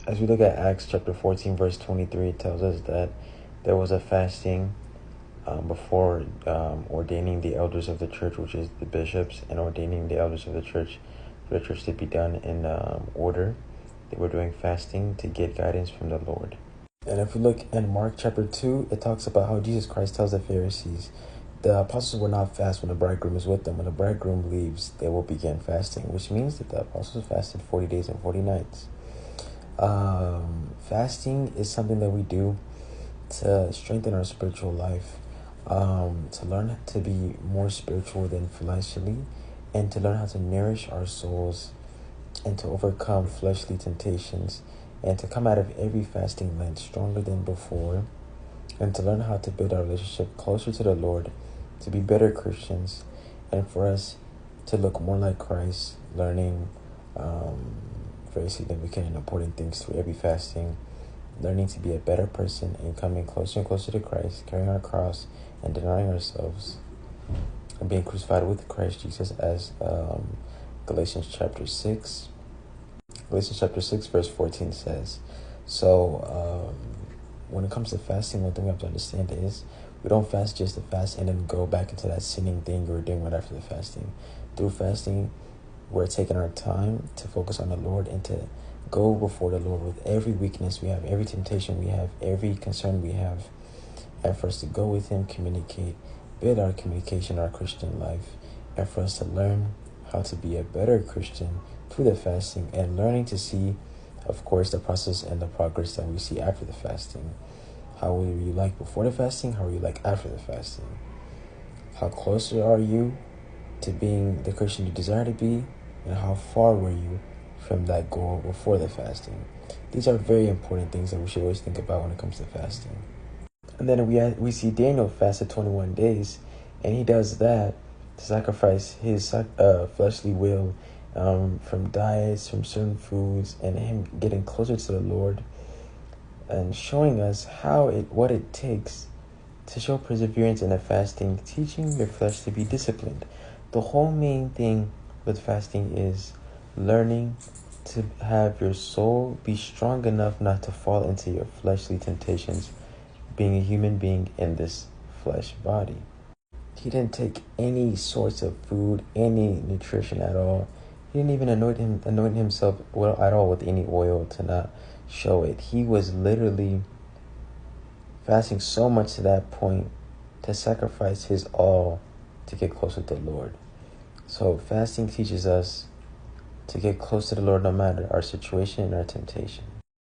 As we look at Acts chapter 14, verse 23, it tells us that there was a fasting before ordaining the elders of the church, which is the bishops, and ordaining the elders of the church for the church to be done in order. They were doing fasting to get guidance from the Lord. And if we look in Mark chapter 2, it talks about how Jesus Christ tells the Pharisees, the apostles will not fast when the bridegroom is with them. When the bridegroom leaves, they will begin fasting, which means that the apostles fasted 40 days and 40 nights. Fasting is something that we do to strengthen our spiritual life, to learn to be more spiritual than fleshly, and to learn how to nourish our souls and to overcome fleshly temptations, and to come out of every fasting Lent stronger than before, and to learn how to build our relationship closer to the Lord, to be better Christians, and for us to look more like Christ, learning very significant and important things through every fasting, learning to be a better person and coming closer and closer to Christ, carrying our cross and denying ourselves, and being crucified with Christ Jesus, as Galatians chapter 6 verse 14 says. So when it comes to fasting, one thing we have to understand is we don't fast just to fast and then go back into that sinning thing we were doing right after the fasting. Through fasting, we're taking our time to focus on the Lord and to go before the Lord with every weakness we have, every temptation we have, every concern we have, and for us to go with Him, communicate, build our communication, our Christian life, and for us to learn how to be a better Christian through the fasting, and learning to see, of course, the process and the progress that we see after the fasting. How were you like before the fasting? How are you like after the fasting? How closer are you to being the Christian you desire to be? And how far were you from that goal before the fasting? These are very important things that we should always think about when it comes to fasting. And then we see Daniel fasted 21 days, and he does that to sacrifice his fleshly will from diets, from certain foods, and him getting closer to the Lord, and showing us what it takes to show perseverance in a fasting, teaching your flesh to be disciplined. The whole main thing with fasting is learning to have your soul be strong enough not to fall into your fleshly temptations, being a human being in this flesh body. He didn't take any sorts of food, any nutrition at all. He didn't even anoint himself at all with any oil to not show it. He was literally fasting so much to that point to sacrifice his all to get closer to the Lord. So fasting teaches us to get close to the Lord no matter our situation and our temptation.